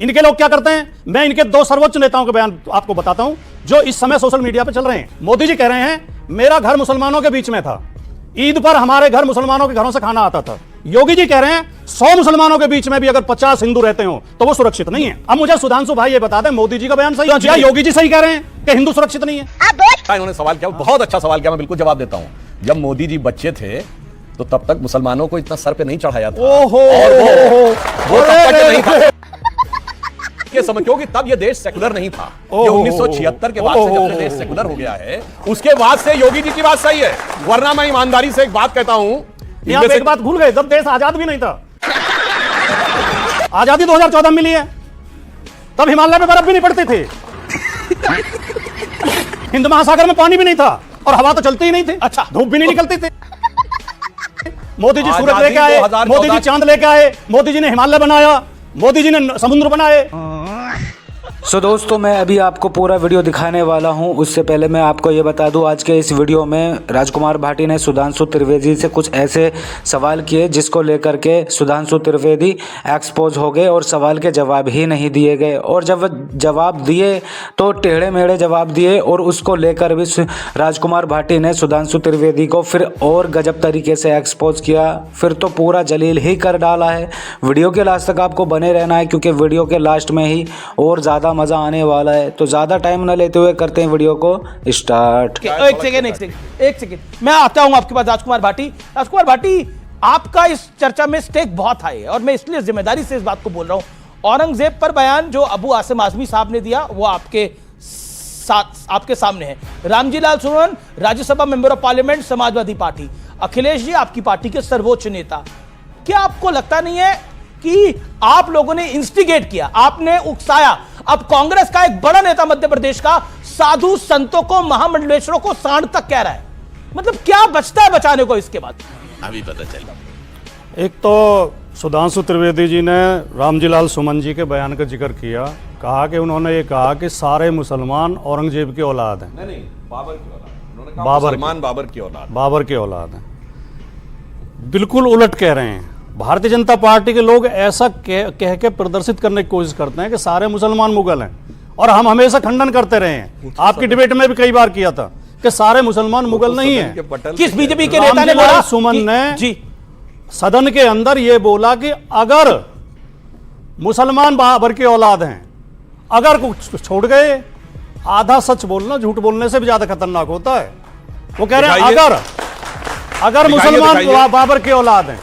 इनके लोग क्या करते हैं, मैं इनके दो सर्वोच्च नेताओं के बयान आपको बताता हूं जो इस समय सोशल मीडिया पे चल रहे हैं। मोदी जी कह रहे हैं मेरा घर मुसलमानों के बीच में था, ईद पर हमारे घर मुसलमानों के घरों से खाना आता था। योगी जी कह रहे हैं 100 मुसलमानों के बीच में भी अगर 50 हिंदू रहते हो तो वो सुरक्षित नहीं है। अब मुझे सुधांशु भाई ये बता दें, मोदी जी का बयान सही है या योगी जी सही कह रहे हैं कि हिंदू सुरक्षित नहीं है? इन्होंने सवाल किया, बहुत अच्छा सवाल किया, मैं बिल्कुल जवाब देता हूं। जब मोदी जी बच्चे थे तो तब तक मुसलमानों को इतना सर पे नहीं चढ़ाया था। ओहो, और वो तब तक नहीं था के समय, क्योंकि तब ये देश सेकुलर नहीं था। ये 1976 के बाद से जब से देश सेकुलर हो गया है उसके बाद से योगी जी की बात सही है। वरना मैं ईमानदारी से एक बात कहता हूं, यहां पे एक बात भूल गए, जब देश आजाद भी नहीं था, आजादी 2014 में मिली है, तब हिमालय में बर्फ भी नहीं पड़ती थी, हिंद महासागर में पानी भी नहीं था और हवा तो चलती ही नहीं थी। अच्छा, धूप भी नहीं निकलती थी। मोदी जी सूरज लेके आए, मोदी जी चांद लेके आए, मोदी जी ने हिमालय बनाया, मोदी जी ने समुद्र बनाए। सो दोस्तों, मैं अभी आपको पूरा वीडियो दिखाने वाला हूं। उससे पहले मैं आपको ये बता दूं, आज के इस वीडियो में राजकुमार भाटी ने सुधांशु त्रिवेदी से कुछ ऐसे सवाल किए जिसको लेकर के सुधांशु त्रिवेदी एक्सपोज हो गए और सवाल के जवाब ही नहीं दिए गए। और जब जवाब दिए तो टेढ़े मेढ़े जवाब दिए और उसको लेकर भी राजकुमार भाटी ने सुधांशु त्रिवेदी को फिर और गजब तरीके से एक्सपोज किया, फिर तो पूरा जलील ही कर डाला है। वीडियो के लास्ट तक आपको बने रहना है क्योंकि वीडियो के लास्ट में ही और ज़्यादा मजा आने वाला है। तो ज्यादा टाइम न लेते हुए करते हैं वीडियो को स्टार्ट। एक सेकेंड मैं आता हूं आपके पास। राजकुमार भाटी, आपका इस चर्चा में स्टेक बहुत हाई है और मैं इसलिए जिम्मेदारी से इस बात को बोल रहा हूं। औरंगजेब पर बयान जो अबू आसिम आजमी साहब ने दिया वो आपके सामने है। Ramji Lal Suman, Rajya Sabha member of parliament, Samajwadi party. Akhilesh ji आपकी पार्टी के सर्वोच्च नेता। क्या आपको लगता नहीं है कि आप लोगों ने इंस्टिगेट किया, आपने उकसाया? अब कांग्रेस का एक बड़ा नेता मध्य प्रदेश का साधु संतों को, महामंडलेश्वरों को सांड तक कह रहा है। मतलब क्या बचता है बचाने को इसके बाद? अभी पता चला। एक तो सुधांशु त्रिवेदी जी ने रामजी लाल सुमन जी के बयान का जिक्र किया, कहा कि उन्होंने ये कहा कि सारे मुसलमान औरंगजेब की औलाद हैं। नहीं, बाबर की औलाद। उन्होंने कहा मुसलमान बाबर की औलाद हैं। बिल्कुल उलट कह रहे हैं। भारतीय जनता पार्टी के लोग ऐसा कह के प्रदर्शित करने की कोशिश करते हैं कि सारे मुसलमान मुगल हैं, और हम हमेशा खंडन करते रहे हैं। आपकी डिबेट में भी कई बार किया था कि सारे मुसलमान मुगल नहीं हैं। किस बीजेपी के नेता ने बोला? सुमन ने जी सदन के अंदर यह बोला कि अगर मुसलमान बाबर की औलाद हैं, अगर कुछ छोड़ गए, आधा सच बोलना झूठ बोलने से भी ज्यादा खतरनाक होता है। वो कह रहे हैं अगर मुसलमान बाबर की औलाद हैं,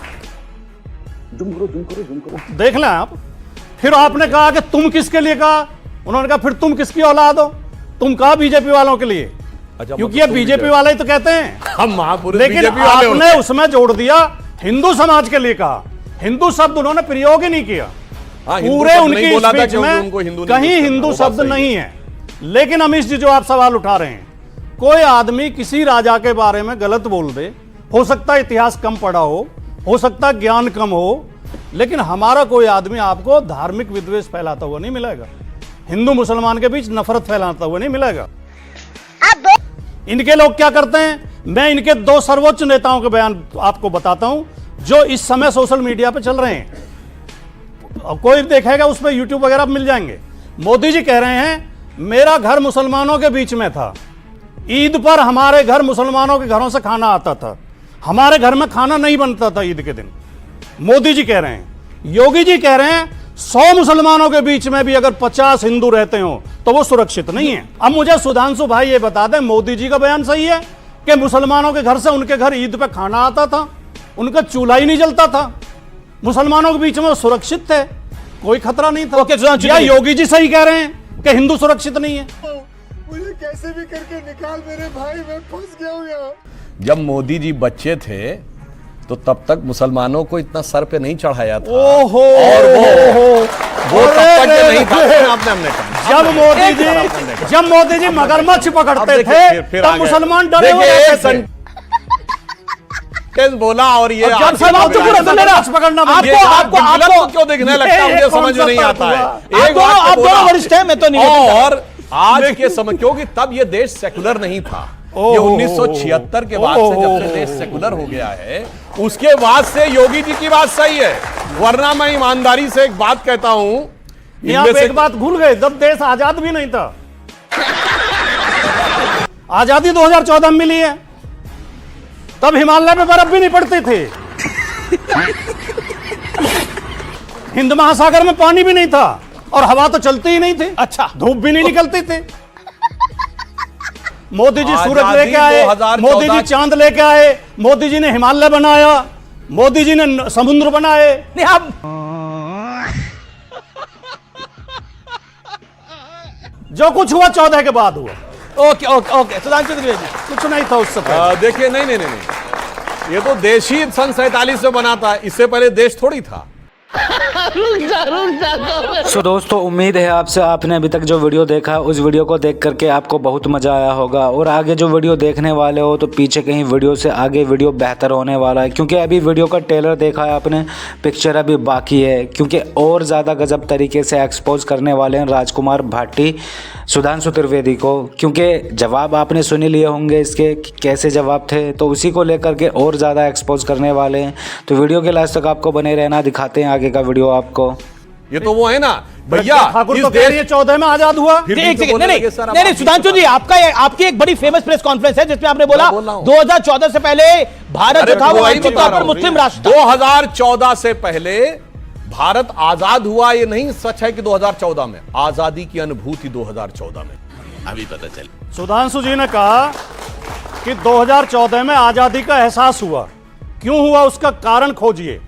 देख लें आप। फिर आपने कहा कि तुम किसके लिए कहा? उन्होंने कहा फिर तुम किसकी औलाद हो? तुम कहा बीजेपी वालों के लिए, क्योंकि ये बीजेपी वाले ही तो कहते हैं हम महापुरुष। लेकिन आपने उसमें जोड़ दिया हिंदू समाज के लिए कहा। हिंदू शब्द उन्होंने प्रयोग ही नहीं किया। पूरे उनकी स्पीच में कहीं हिंदू शब्द नहीं है। लेकिन अमीश जी, जो आप सवाल उठा रहे हैं, कोई आदमी किसी राजा के बारे में गलत बोल दे, हो सकता है इतिहास कम पढ़ा हो सकता है ज्ञान कम हो, लेकिन हमारा कोई आदमी आपको धार्मिक विद्वेष फैलाता हुआ नहीं मिलेगा, हिंदू मुसलमान के बीच नफरत फैलाता हुआ नहीं मिलेगा। इनके लोग क्या करते हैं, मैं इनके दो सर्वोच्च नेताओं के बयान आपको बताता हूं जो इस समय सोशल मीडिया पे चल रहे हैं। कोई देखेगा उस पर यूट्यूब वगैरह मिल जाएंगे। मोदी जी कह रहे हैं मेरा घर मुसलमानों के बीच में था, ईद पर हमारे घर मुसलमानों के घरों से खाना आता था, हमारे घर में खाना नहीं बनता था ईद के दिन। मोदी जी कह रहे हैं। योगी जी कह रहे हैं 100 मुसलमानों के बीच में भी अगर 50 हिंदू रहते हो तो वो सुरक्षित नहीं है। अब मुझे सुधांशु भाई ये बता दें, मोदी जी का बयान सही है कि मुसलमानों के घर से उनके घर ईद पे खाना आता था, उनका चूल्हा ही नहीं जलता था, मुसलमानों के बीच में वो सुरक्षित थे, कोई खतरा नहीं था? या योगी जी सही कह रहे हैं कि हिंदू सुरक्षित नहीं है? मुझे कैसे भी करके निकाल मेरे भाई, मैं फंस गया हूं यहाँ। जब मोदी जी बच्चे थे तो तब तक मुसलमानों को इतना सर पे नहीं चढ़ाया था। ओहो, और वो तब तक नहीं था। हमने जब मोदी जी मगरमच्छ पकड़ते थे तब मुसलमान डरे हुए थे। बोला और ये पकड़ना आपको क्यों देखने लगता है, मुझे समझ में नहीं आता है। आप दोनों वरिष्ठ हैं, मैं तो नहीं। और आज के समय, क्योंकि तब ये देश सेकुलर नहीं था, ये 1976 के बाद से जब से देश सेकुलर हो गया है उसके बाद से योगी जी की बात सही है। वरना मैं ईमानदारी से एक बात कहता हूं, यहां पे एक बात भूल गए, जब देश आजाद भी नहीं था। आजादी 2014 में मिली है, तब हिमालय में बर्फ भी नहीं पड़ती थी, हिंद महासागर में पानी भी नहीं था, और हवा तो चलती ही नहीं थी। अच्छा, धूप भी नहीं निकलती थी। मोदी जी सूरज लेके आए, 2014 मोदी जी चांद लेके आए, मोदी जी ने हिमालय बनाया, मोदी जी ने समुद्र बनाए। नहीं आप जो कुछ हुआ 14 के बाद हुआ। Okay okay okay, Sudhanshu Trivedi कुछ नहीं था उससे पहले। देखिए नहीं, ये तो देश ही सन 47 में बना था, इससे पहले देश थोड़ी था। सो दोस्तों, उम्मीद है आपने अभी तक जो वीडियो देखा उस वीडियो को देख करके आपको बहुत मज़ा आया होगा, और आगे जो वीडियो देखने वाले हो तो पीछे कहीं वीडियो से आगे वीडियो बेहतर होने वाला है, क्योंकि अभी वीडियो का ट्रेलर देखा है आपने, पिक्चर अभी बाकी है, क्योंकि और ज़्यादा गजब तरीके से एक्सपोज करने वाले हैं राजकुमार भाटी सुधांशु त्रिवेदी को, क्योंकि जवाब आपने सुन ही लिए होंगे इसके कैसे जवाब थे, तो उसी को लेकर के और ज़्यादा एक्सपोज करने वाले हैं। तो वीडियो के लास्ट तक आपको बने रहना, दिखाते हैं आगे का वीडियो आपको। ये तो वो है ना भैया, ठाकुर इस तो कह रही है 14 में आजाद हुआ। एक सेकंड, नहीं सुधांशु जी, आपकी एक बड़ी फेमस प्रेस कॉन्फ्रेंस है जिसमें आपने बोला 2014 से पहले भारत जो था वो आमतौर पर मुस्लिम राष्ट्र था। 2014 से पहले भारत आजाद हुआ, ये नहीं सच है कि 2014 में आजादी की अनुभूति 2014 में अभी पता चली। सुधांशु जी ने कहा कि 2014 में आजादी का एहसास हुआ। क्यों हुआ उसका कारण खोजिए।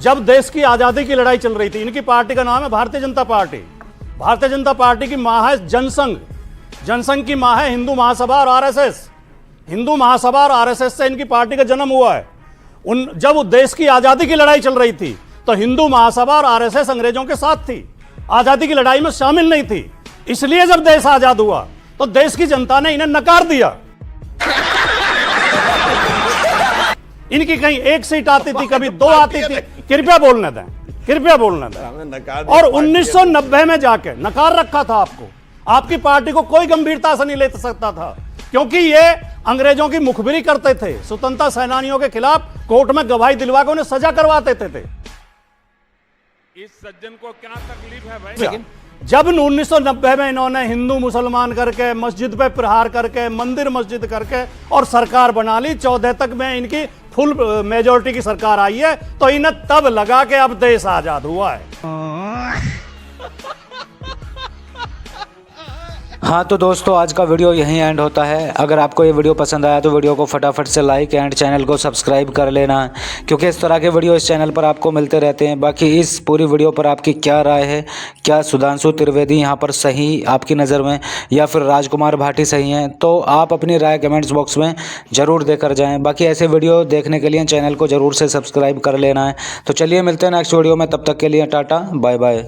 जब देश की आजादी की लड़ाई चल रही थी, इनकी पार्टी का नाम है भारतीय जनता पार्टी। भारतीय जनता पार्टी की मां है जनसंघ, जनसंघ की मां है हिंदू महासभा और आरएसएस। हिंदू महासभा और आरएसएस से इनकी पार्टी का जन्म हुआ है। जब देश की आजादी की लड़ाई चल रही थी तो हिंदू महासभा और आरएसएस अंग्रेजों के साथ थी, आजादी की लड़ाई में शामिल नहीं थी। इसलिए जब देश आजाद हुआ तो देश की जनता ने इन्हें नकार दिया। इनकी कहीं एक सीट आती थी, कभी 2 आती थी। कृपया बोलने दें, कृपया बोलने दें। और 1990 में जाके नकार रखा था आपको। आपकी पार्टी को कोई गंभीरता से नहीं ले सकता था, क्योंकि ये अंग्रेजों की मुखबिरी करते थे, स्वतंत्रता सेनानियों के खिलाफ कोर्ट में गवाही दिलवा के उन्हें सजा करवाते थे। इस सज्जन को क्या तकलीफ है भाई? जब 1990 में इन्होंने हिंदू मुसलमान करके, मस्जिद पे प्रहार करके, मंदिर मस्जिद करके और सरकार बना ली, 14 तक में इनकी फुल मेजोरिटी की सरकार आई है, तो इन्हें तब लगा कि अब देश आजाद हुआ है। हाँ तो दोस्तों, आज का वीडियो यहीं एंड होता है। अगर आपको ये वीडियो पसंद आया तो वीडियो को फटाफट से लाइक एंड चैनल को सब्सक्राइब कर लेना, क्योंकि इस तरह के वीडियो इस चैनल पर आपको मिलते रहते हैं। बाकी इस पूरी वीडियो पर आपकी क्या राय है? क्या सुधांशु त्रिवेदी यहाँ पर सही आपकी नज़र में, या फिर राजकुमार भाटी सही हैं? तो आप अपनी राय कमेंट्स बॉक्स में ज़रूर देकर जाएँ। बाकी ऐसे वीडियो देखने के लिए चैनल को ज़रूर से सब्सक्राइब कर लेना है। तो चलिए मिलते हैं नेक्स्ट वीडियो में, तब तक के लिए टाटा बाय बाय।